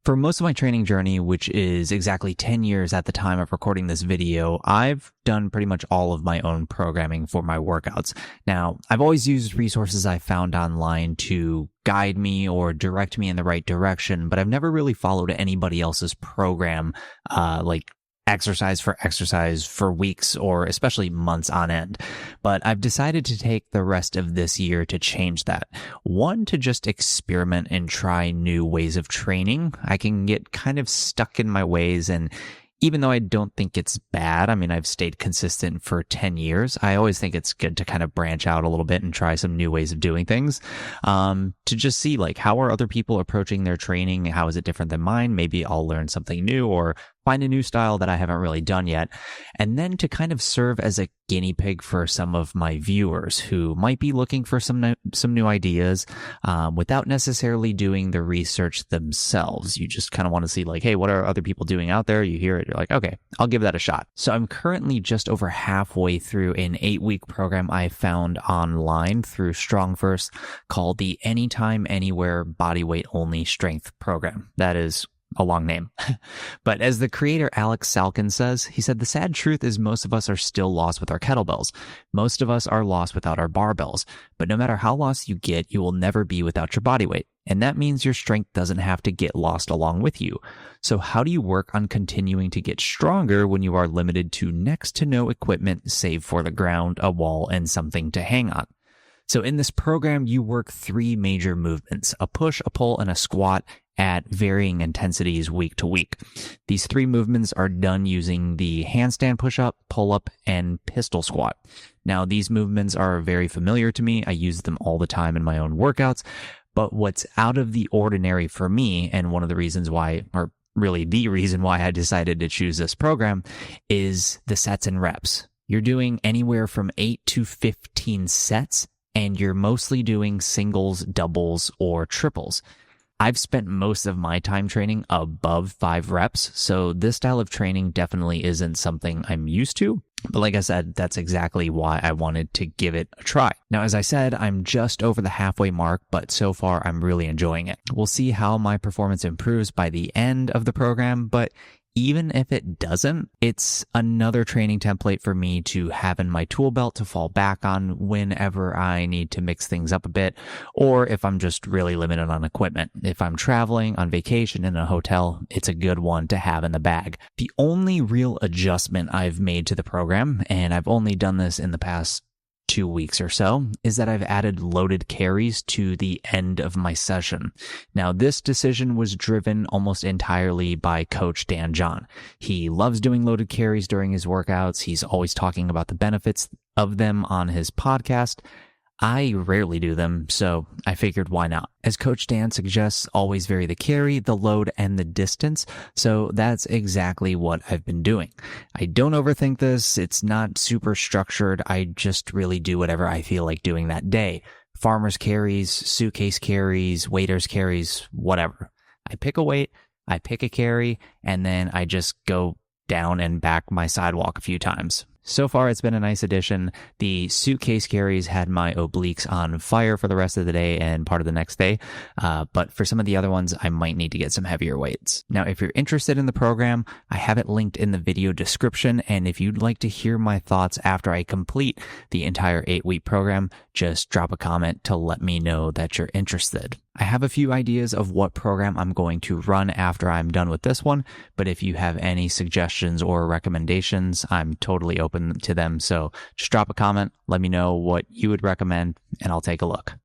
For most of my training journey, which is exactly 10 years at the time of recording this video, I've done pretty much all of my own programming for my workouts. Now, I've always used resources I found online to guide me or direct me in the right direction, but I've never really followed anybody else's program, like exercise for weeks or especially months on end. But I've decided to take the rest of this year to change that. One, to just experiment and try new ways of training. I can get kind of stuck in my ways, and even though I don't think it's bad, I mean, I've stayed consistent for 10 years. I always think it's good to kind of branch out a little bit and try some new ways of doing things, to just see like, how are other people approaching their training? How is it different than mine? Maybe I'll learn something new or find a new style that I haven't really done yet. And then to kind of serve as a guinea pig for some of my viewers who might be looking for some new ideas, without necessarily doing the research themselves. You just kind of want to see like, hey, what are other people doing out there? You hear it, you're like, okay, I'll give that a shot. So I'm currently just over halfway through an 8-week program I found online through StrongFirst called the Anytime, Anywhere Bodyweight Only Strength Program. That is a long name. But as the creator Alex Salkin says, he said, the sad truth is most of us are still lost with our kettlebells. Most of us are lost without our barbells. But no matter how lost you get, you will never be without your body weight. And that means your strength doesn't have to get lost along with you. So how do you work on continuing to get stronger when you are limited to next to no equipment save for the ground, a wall, and something to hang on? So in this program, you work 3 major movements: a push, a pull, and a squat at varying intensities week to week. These 3 movements are done using the handstand push-up, pull-up, and pistol squat. Now, these movements are very familiar to me. I use them all the time in my own workouts. But what's out of the ordinary for me, and one of the reasons why, or really the reason why I decided to choose this program, is the sets and reps. You're doing anywhere from 8 to 15 sets, and you're mostly doing singles, doubles, or triples. I've spent most of my time training above 5 reps, so this style of training definitely isn't something I'm used to. But like I said, that's exactly why I wanted to give it a try. Now, as I said, I'm just over the halfway mark, but so far I'm really enjoying it. We'll see how my performance improves by the end of the program, but even if it doesn't, it's another training template for me to have in my tool belt to fall back on whenever I need to mix things up a bit, or if I'm just really limited on equipment. If I'm traveling, on vacation, in a hotel, it's a good one to have in the bag. The only real adjustment I've made to the program, and I've only done this in the past 2 weeks or so, is that I've added loaded carries to the end of my session. Now, this decision was driven almost entirely by Coach Dan John. He loves doing loaded carries during his workouts. He's always talking about the benefits of them on his podcast. I rarely do them, so I figured why not? As Coach Dan suggests, always vary the carry, the load, and the distance, so that's exactly what I've been doing. I don't overthink this, it's not super structured, I just really do whatever I feel like doing that day. Farmer's carries, suitcase carries, waiter's carries, whatever. I pick a weight, I pick a carry, and then I just go down and back my sidewalk a few times. So far, it's been a nice addition. The suitcase carries had my obliques on fire for the rest of the day and part of the next day. But for some of the other ones, I might need to get some heavier weights. Now, if you're interested in the program, I have it linked in the video description. And if you'd like to hear my thoughts after I complete the entire 8-week program, just drop a comment to let me know that you're interested. I have a few ideas of what program I'm going to run after I'm done with this one, but if you have any suggestions or recommendations, I'm totally open to them. So just drop a comment, let me know what you would recommend, and I'll take a look.